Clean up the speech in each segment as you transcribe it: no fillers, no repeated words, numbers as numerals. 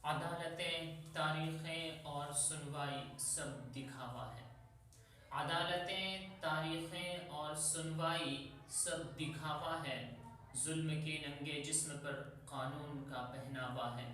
عدالتیں، تاریخیں اور سنوائی سب دکھاوا ہے۔ عدالتیں، تاریخیں اور سنوائی سب دکھاوا ہے، ظلم کے ننگے جسم پر قانون کا پہناوا ہے۔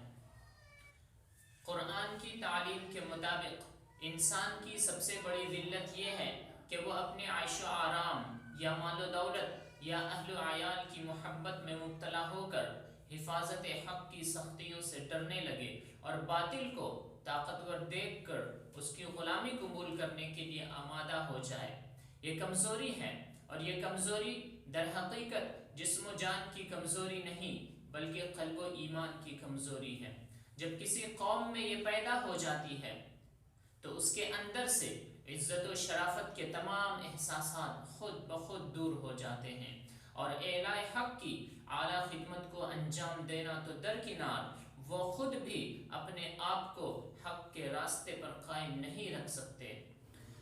قرآن کی تعلیم کے مطابق انسان کی سب سے بڑی ذلت یہ ہے کہ وہ اپنے عیش و آرام یا مال و دولت یا اہل و عیال کی محبت میں مبتلا ہو کر حفاظت حق کی سختیوں سے ڈرنے لگے اور باطل کو طاقتور دیکھ کر اس کی غلامی قبول کرنے کے لیے آمادہ ہو جائے۔ یہ کمزوری ہے، اور یہ کمزوری در حقیقت جسم و جان کی کمزوری نہیں بلکہ قلب و ایمان کی کمزوری ہے۔ جب کسی قوم میں یہ پیدا ہو جاتی ہے تو اس کے اندر سے عزت و شرافت کے تمام احساسات خود بخود دور ہو جاتے ہیں، اور اعلاء حق کی اعلیٰ خدمت کو انجام دینا تو درکنار، وہ خود بھی اپنے آپ کو حق کے راستے پر قائم نہیں رکھ سکتے۔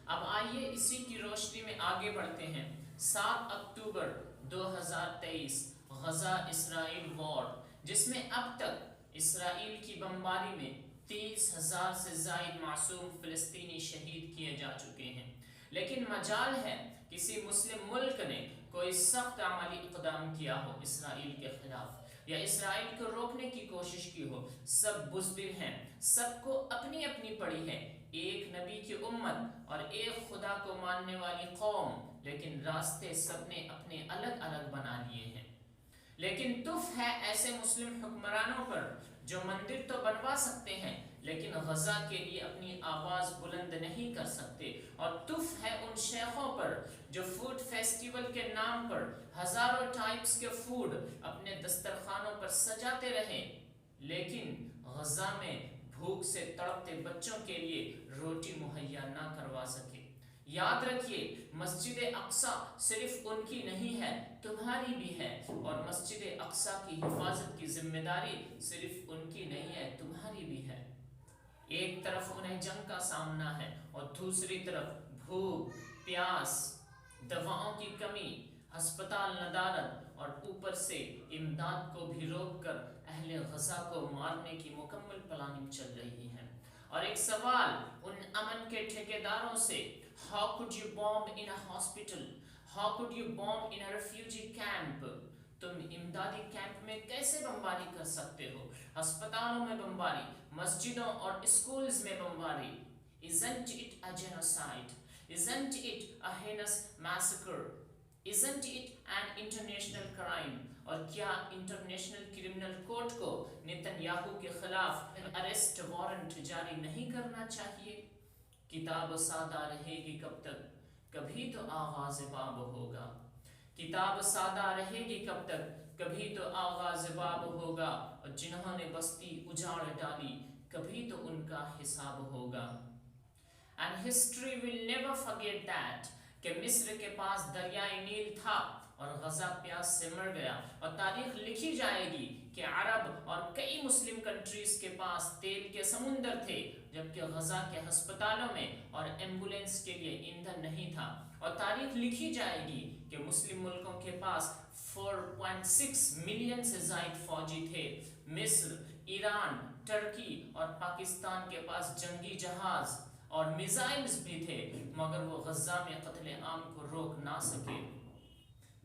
اب آئیے اسی کی روشنی میں آگے بڑھتے ہیں۔ 7 اکتوبر 2023 غزہ اسرائیل وار، جس میں اب تک اسرائیل کی بمباری میں 30,000 سے زائد معصوم فلسطینی شہید کیے جا چکے ہیں، لیکن مجال ہے کسی مسلم ملک نے کوئی سخت عملی اقدام کیا ہو اسرائیل کے خلاف، یا اسرائیل کو روکنے کی کوشش کی ہو۔ سب بزدل ہیں، سب کو اپنی اپنی پڑی ہے، ایک نبی کی امت اور ایک خدا کو ماننے والی قوم، لیکن راستے سب نے اپنے الگ الگ بنا لیے ہیں۔ لیکن تف ہے ایسے مسلم حکمرانوں پر جو مندر تو بنوا سکتے ہیں لیکن غزہ کے لیے اپنی آواز بلند نہیں کر سکتے، اور تف ہے ان شیخوں پر جو فوڈ فیسٹیول کے نام پر ہزاروں ٹائپس کے فوڈ اپنے دسترخوانوں پر سجاتے رہے لیکن غزہ میں بھوک سے تڑپتے بچوں کے لیے روٹی مہیا نہ کروا سکے۔ یاد رکھیے، مسجد اقصیٰ صرف ان کی نہیں ہے، تمہاری بھی ہے، اور مسجد اقصیٰ کی حفاظت کی ذمہ داری صرف ان کی نہیں ہے، تمہاری بھی ہے۔ ایک طرف انہیں جنگ کا سامنا ہے اور دوسری طرف بھوک، پیاس، دواؤں کی کمی، ہسپتال ندارت، اور اوپر سے امداد کو بھی روک کر اہل غزہ کو مارنے کی مکمل پلاننگ چل رہی ہے۔ اور ایک سوال ان امن کے ٹھیکیداروں سے، how could you bomb in a hospital? How could you bomb in a refugee camp? تم امدادی کیمپ میں کیسے بمباری کر سکتے ہو؟ ہسپتالوں میں بمباری، مسجدوں اور اسکولز میں بمباری۔ Isn't it a genocide? Isn't it a heinous massacre? Isn't it an international crime? اور کیا انٹرنیشنل کرمنل کورٹ کو نیتن یاہو کے خلاف اریسٹ وارنٹ جاری نہیں کرنا چاہیے؟ کتاب سادہ رہے گی کب تک؟ کبھی تو آغاز باب ہوگا۔ کتاب سادہ رہے گی کب تک؟ کبھی تو آغاز باب ہوگا، اور جنہوں نے بستی اجاڑ ڈالی کبھی تو ان کا حساب ہوگا۔ And history will never forget that کہ مصر کے پاس دریائے نیل تھا اور غزہ پیاس سے مر گیا، اور تاریخ لکھی جائے گی کہ عرب اور کئی مسلم کنٹریز کے پاس تیل کے سمندر تھے جبکہ غزہ کے ہسپتالوں میں اور ایمبولینس کے لیے ایندھن نہیں تھا، اور تاریخ لکھی جائے گی کہ مسلم ملکوں کے پاس 4.6 ملین سے زائد فوجی تھے۔ مصر، ایران، ترکی اور پاکستان کے پاس جنگی جہاز اور میزائلز بھی تھے، مگر وہ غزہ میں قتل عام کو روک نہ سکے۔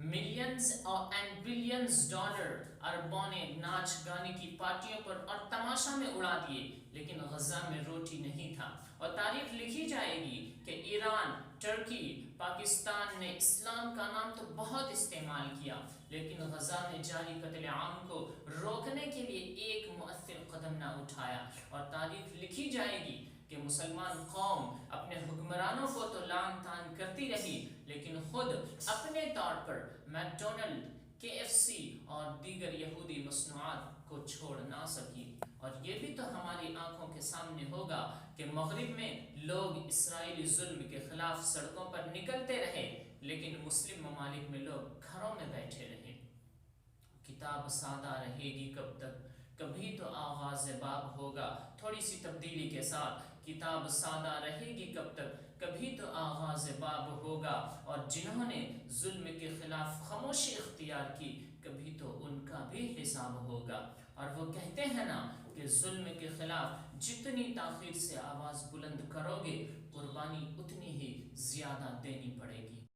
ملینز اینڈ بلینز ڈالر اربوں نے ناچ گانے کی پارٹیوں پر اور تماشا میں اڑا دیے، لیکن غزہ میں روٹی نہیں تھا، اور تاریخ لکھی جائے گی کہ ایران، ترکی، پاکستان نے اسلام کا نام تو بہت استعمال کیا لیکن غزہ میں جاری قتل عام کو روکنے کے لیے ایک مؤثر قدم نہ اٹھایا، اور تاریخ لکھی جائے گی کہ مسلمان قوم اپنے حکمرانوں کو تو لعن طعن کرتی رہی لیکن خود اپنے طور پر میکڈونلڈ، KFC اور دیگر یہودی مصنوعات کو چھوڑ نہ سکی۔ اور یہ بھی تو ہماری آنکھوں کے سامنے ہوگا کہ مغرب میں لوگ اسرائیلی ظلم کے خلاف سڑکوں پر نکلتے رہے لیکن مسلم ممالک میں لوگ گھروں میں بیٹھے رہے۔ کتاب سادہ رہے گی کب تک؟ کبھی تو آغاز باب ہوگا۔ تھوڑی سی تبدیلی کے ساتھ، کتاب سادہ رہے گی کب تک؟ کبھی تو آغاز باب ہوگا، اور جنہوں نے ظلم کے خلاف خاموشی اختیار کی کبھی تو ان کا بھی حساب ہوگا۔ اور وہ کہتے ہیں نا کہ کہ ظلم کے خلاف جتنی تاخیر سے آواز بلند کرو گے قربانی اتنی ہی زیادہ دینی پڑے گی۔